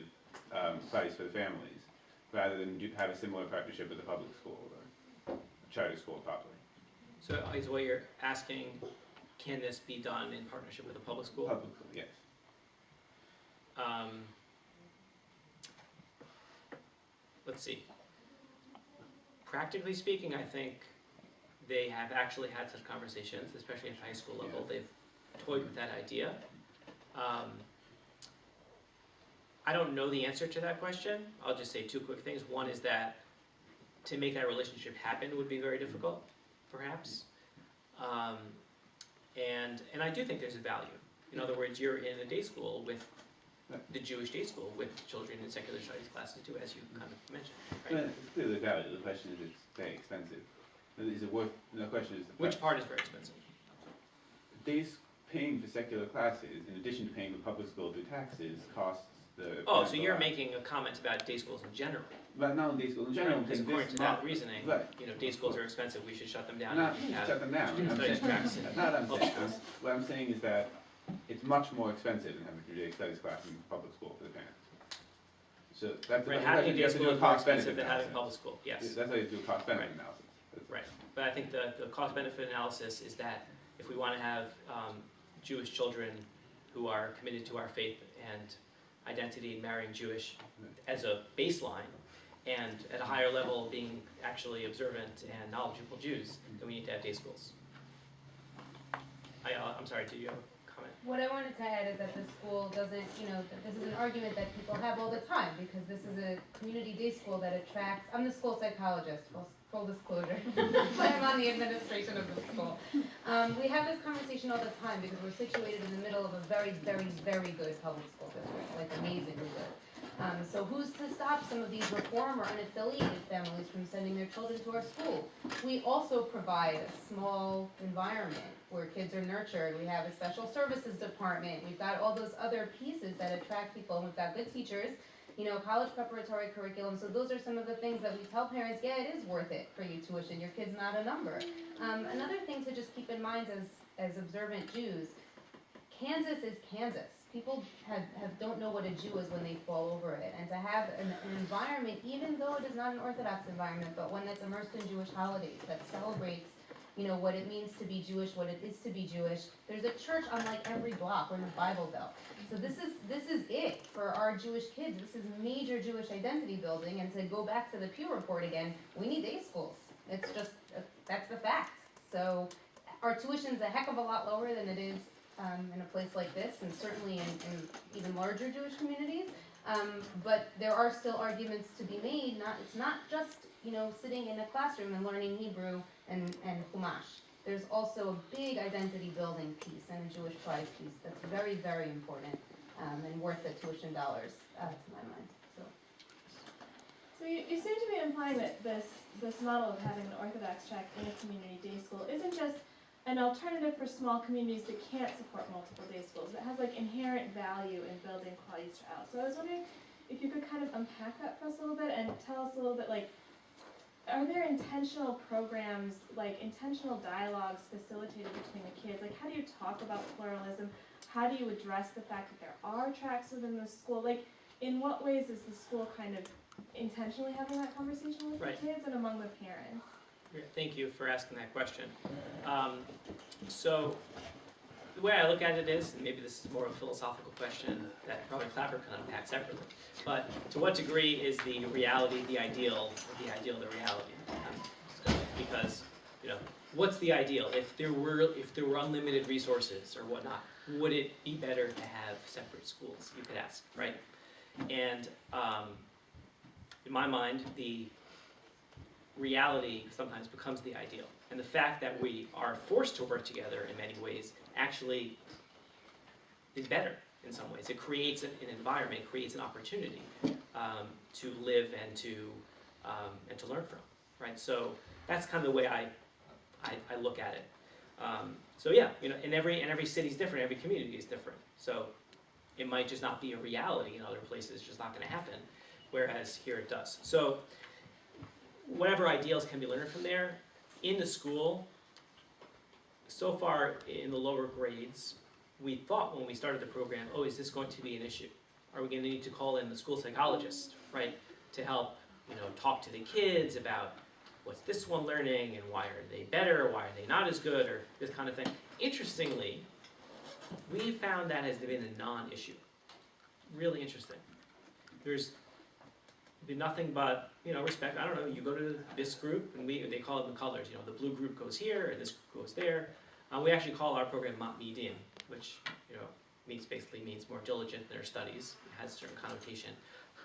price for the families, rather than have a similar partnership with a public school or a charter school properly? So is what you're asking, can this be done in partnership with a public school? Public school, yes. Let's see. Practically speaking, I think they have actually had such conversations, especially at high school level. Yeah. They've toyed with that idea. I don't know the answer to that question. I'll just say two quick things. One is that to make that relationship happen would be very difficult, perhaps. And I do think there's a value. In other words, you're in a day school with the Jewish day school with children in secular studies classes too, as you kind of mentioned. Right? Well, it's clearly value. The question is, it's very expensive. Is it worth? The question is, Which part is very expensive? Days paying for secular classes, in addition to paying the public school through taxes, costs the. Oh, so you're making a comment about day schools in general. But not on day school in general. Because according to that reasoning, right. Day schools are expensive. We should shut them down. Not and have shut them down. student studies tracks in Not what I'm public saying. schools. What I'm saying is that it's much more expensive than having a Judaic studies class in public school for the parents. So that's Right, the having a you day have to school do a is more cost-benefit expensive than having analysis. public school. Yes. That's how you do a cost-benefit Right. analysis. Right, but I think the cost-benefit analysis is that if we want to have Jewish children who are committed to our faith and identity and marrying Jewish as a baseline, and at a higher level being actually observant and knowledgeable Jews, then we need to have day schools. I'm sorry, did you have a comment? What I wanted to add is that the school doesn't, that this is an argument that people have all the time, because this is a community day school that attracts, I'm the school psychologist, full disclosure. I'm on the administration of the school. We have this conversation all the time because we're situated in the middle of a very, very, very good public school district, like amazingly good. So who's to stop some of these reform or unaffiliated families from sending their children to our school? We also provide a small environment where kids are nurtured. We have a special services department. We've got all those other pieces that attract people. We've got good teachers, college preparatory curriculum. So those are some of the things that we tell parents, yeah, it is worth it for you tuition. Your kid's not a number. Another thing to just keep in mind as observant Jews, Kansas is Kansas. People don't know what a Jew is when they fall over it. And to have an environment, even though it is not an Orthodox environment, but one that's immersed in Jewish holidays, that celebrates what it means to be Jewish, what it is to be Jewish. There's a church on like every block. We're in the Bible Belt. So this is it for our Jewish kids. This is major Jewish identity building. And to go back to the Pew Report again, we need day schools. It's just, that's the fact. So our tuition's a heck of a lot lower than it is in a place like this, and certainly in even larger Jewish communities. But there are still arguments to be made. It's not just sitting in a classroom and learning Hebrew and Chumash. There's also a big identity building piece and a Jewish pride piece that's very, very important and worth the tuition dollars to my mind. So you seem to be implying that this model of having an Orthodox track in a community day school isn't just an alternative for small communities that can't support multiple day schools, but has like inherent value in building quality trials. So I was wondering if you could kind of unpack that for us a little bit and tell us a little bit, like, are there intentional programs, like intentional dialogues facilitated between the kids? Like, how do you talk about pluralism? How do you address the fact that there are tracks within the school? Like, in what ways is the school kind of intentionally having that conversation with Right. the kids and among the parents? Thank you for asking that question. So the way I look at it is, and maybe this is more of a philosophical question that probably Clapper can unpack separately, but to what degree is the reality the ideal, or the ideal the reality? Because, what's the ideal? If there were unlimited resources or whatnot, would it be better to have separate schools? You could ask, right? And in my mind, the reality sometimes becomes the ideal. And the fact that we are forced to work together in many ways actually is better in some ways. It creates an environment, creates an opportunity to live and to learn from, right? So that's kind of the way I look at it. So yeah, and every city's different, every community is different. So it might just not be a reality in other places, it's just not going to happen, whereas here it does. So whatever ideals can be learned from there, in the school, so far in the lower grades, we thought when we started the program, is this going to be an issue? Are we going to need to call in the school psychologist, right, to help, talk to the kids about what's this one learning and why are they better, why are they not as good, or this kind of thing. Interestingly, we found that has been a non-issue. Really interesting. There's been nothing but, respect. I don't know, you go to this group, and they call it the colors. The blue group goes here, and this group goes there. We actually call our program Matmidim, which, basically means more diligent in their studies. It has a certain connotation.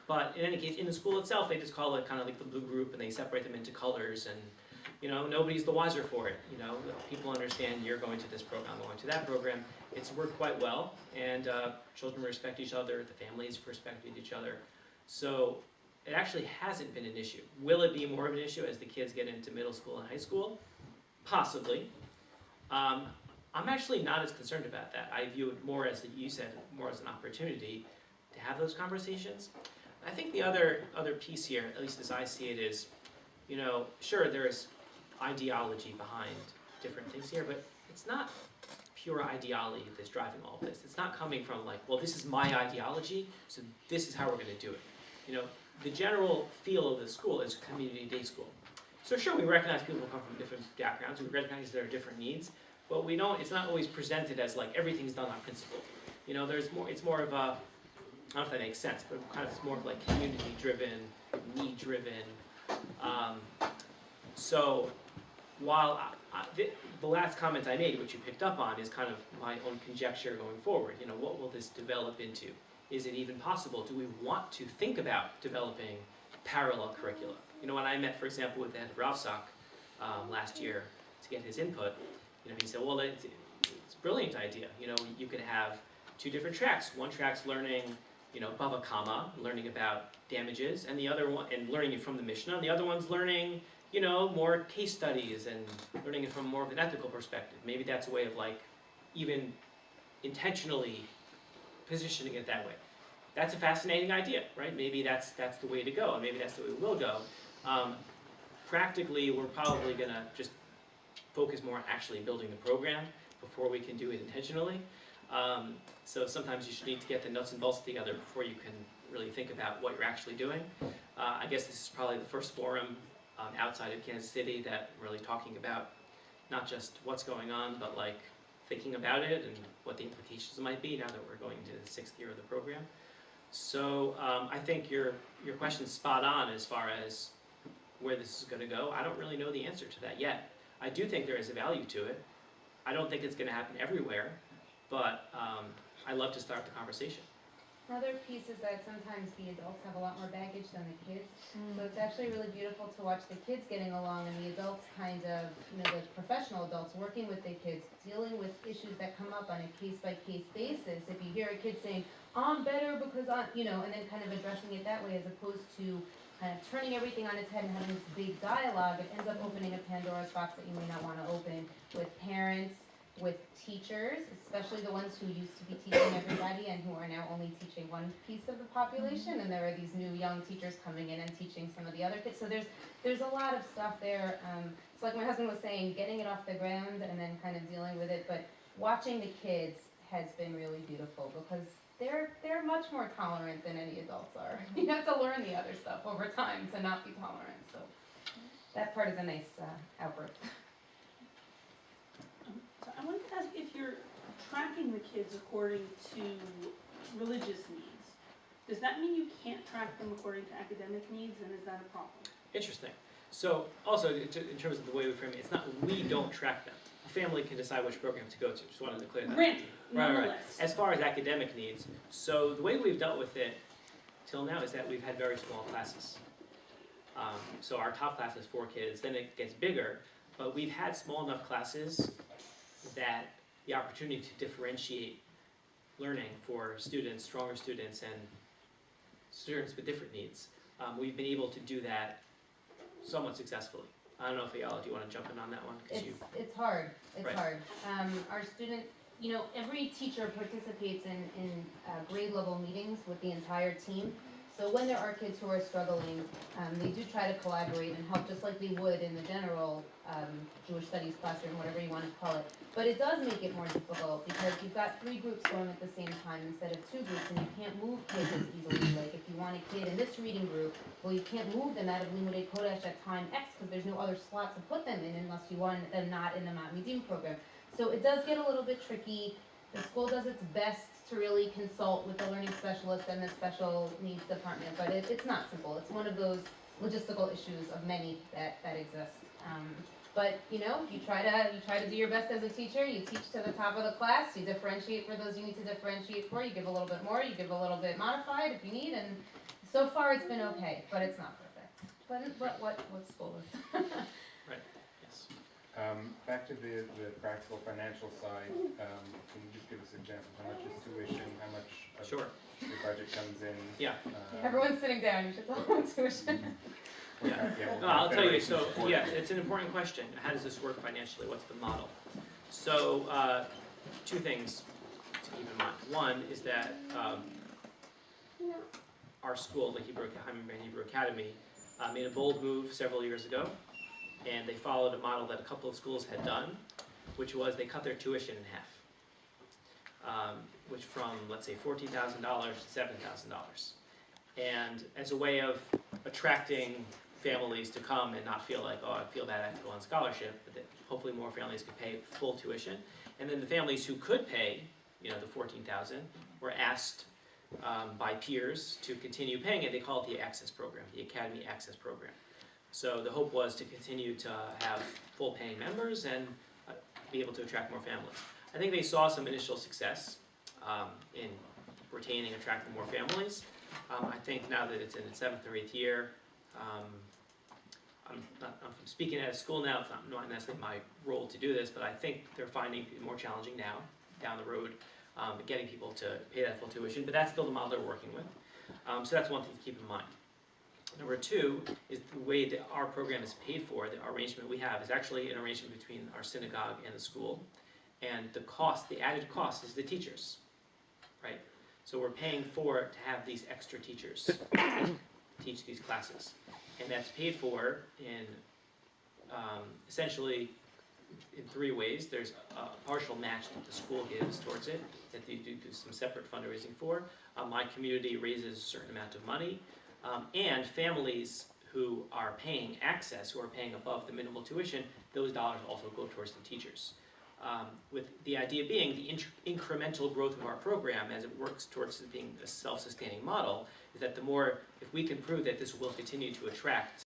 But in any case, in the school itself, they just call it kind of like the blue group, and they separate them into colors, and, nobody's the wiser for it. People understand you're going to this program, going to that program. It's worked quite well, and children respect each other, the families respect each other. So it actually hasn't been an issue. Will it be more of an issue as the kids get into middle school and high school? Possibly. I'm actually not as concerned about that. I view it more as, you said, more as an opportunity to have those conversations. I think the other piece here, at least as I see it, is, sure, there is ideology behind different things here, but it's not pure ideology that's driving all this. It's not coming from like, well, this is my ideology, so this is how we're going to do it. The general feel of the school is a community day school. So sure, we recognize people who come from different backgrounds, we recognize there are different needs, but it's not always presented as like everything's done on principle. It's more of a, I don't know if that makes sense, but kind of it's more of like community-driven need-driven. So while the last comment I made, which you picked up on, is kind of my own conjecture going forward. You know, what will this develop into? Is it even possible? Do we want to think about developing parallel curricula? You know, when I met, for example, with the head of RavSoc last year to get his input, you know, he said, well, it's a brilliant idea. You know, you could have two different tracks. One track's learning, you know, Bava Kama, learning about damages, and the other one, and learning it from the Mishnah. And the other one's learning, you know, more case studies and learning it from more of an ethical perspective. Maybe that's a way of like even intentionally positioning it that way. That's a fascinating idea, right? Maybe that's the way to go, and maybe that's the way we will go. Practically, we're probably going to just focus more on actually building the program before we can do it intentionally. So sometimes you should need to get the nuts and bolts together before you can really think about what you're actually doing. I guess this is probably the first forum outside of Kansas City that we're really talking about not just what's going on, but like thinking about it and what the implications might be now that we're going into the 6th year of the program. So I think your question's spot on as far as where this is going to go. I don't really know the answer to that yet. I do think there is a value to it. I don't think it's going to happen everywhere, but I love to start the conversation. Another piece is that sometimes the adults have a lot more baggage than the kids. So it's actually really beautiful to watch the kids getting along and the adults kind of, you know, the professional adults working with the kids, dealing with issues that come up on a case-by-case basis. If you hear a kid saying, I'm better because I'm, you know, and then kind of addressing it that way as opposed to kind of turning everything on its head and having this big dialogue, it ends up opening a Pandora's box that you may not want to open with parents, with teachers, especially the ones who used to be teaching everybody and who are now only teaching one piece of the population, and there are these new young teachers coming in and teaching some of the other kids. So there's a lot of stuff there. So like my husband was saying, getting it off the ground and then kind of dealing with it, but watching the kids has been really beautiful because they're much more tolerant than any adults are. You have to learn the other stuff over time to not be tolerant. So that part is a nice outgrowth. So I wanted to ask if you're tracking the kids according to religious needs, does that mean you can't track them according to academic needs, and is that a problem? Interesting. So also in terms of the way we frame it, it's not we don't track them. A family can decide which program to go to. Just wanted to clear that. Granted, Right. nonetheless. As far as academic needs, so the way we've dealt with it till now is that we've had very small classes. So our top class is 4 kids, then it gets bigger, but we've had small enough classes that the opportunity to differentiate learning for students, stronger students, and students with different needs, we've been able to do that somewhat successfully. I don't know if Ayala, do you want to jump in on that one? It's hard. It's Right. hard. Our student, you know, every teacher participates in grade level meetings with the entire team. So when there are kids who are struggling, they do try to collaborate and help just like they would in the general Jewish studies classroom, whatever you want to call it. But it does make it more difficult because you've got 3 groups going at the same time instead of 2 groups, and you can't move kids as easily. Like if you want a kid in this reading group, well, you can't move them out of Limudei Kodesh at time X because there's no other slot to put them in unless you want them not in the Matmidim Program. So it does get a little bit tricky. The school does its best to really consult with the learning specialist and the special needs department, but it's not simple. It's one of those logistical issues of many that exist. But you know, you try to do your best as a teacher. You teach to the top of the class. You differentiate for those you need to differentiate for. You give a little bit more. You give a little bit modified if you need. And so far, it's been okay, but it's not perfect. But what school is? Right. Yes. Back to the practical financial side, can you just give us examples? How much is tuition? How much of Sure. the budget comes in? Yeah. Everyone's sitting down. You should tell them tuition. What Yeah. kind- what No, kind I'll of tell you. federation So support? yeah, it's an important question. How does this work financially? What's the model? So 2 things to keep in mind. One is that our school, the Hyman Brand Hebrew Academy, made a bold move several years ago, and they followed a model that a couple of schools had done, which was they cut their tuition in half, which from, let's say, $14,000 to $7,000. And as a way of attracting families to come and not feel like, oh, I feel bad I have to go on scholarship, but that hopefully more families could pay full tuition. And then the families who could pay, you know, the $14,000 were asked by peers to continue paying it. They call it the Access Program, the Academy Access Program. So the hope was to continue to have full paying members and be able to attract more families. I think they saw some initial success in retaining, attracting more families. I think now that it's in its 7th or 8th year, I'm speaking at a school now, it's not necessarily my role to do this, but I think they're finding it more challenging now, down the road, getting people to pay that full tuition, but that's still the model they're working with. So that's one thing to keep in mind. Number 2 is the way that our program is paid for. The arrangement we have is actually an arrangement between our synagogue and the school, and the cost, the added cost, is the teachers, right? So we're paying for to have these extra teachers teach these classes, and that's paid for in essentially in 3 ways. There's a partial match that the school gives towards it, that they do some separate fundraising for. My community raises a certain amount of money, and families who are paying access, who are paying above the minimal tuition, those dollars also go towards the teachers. With the idea being the incremental growth of our program as it works towards being a self-sustaining model, is that the more, if we can prove that this will continue to attract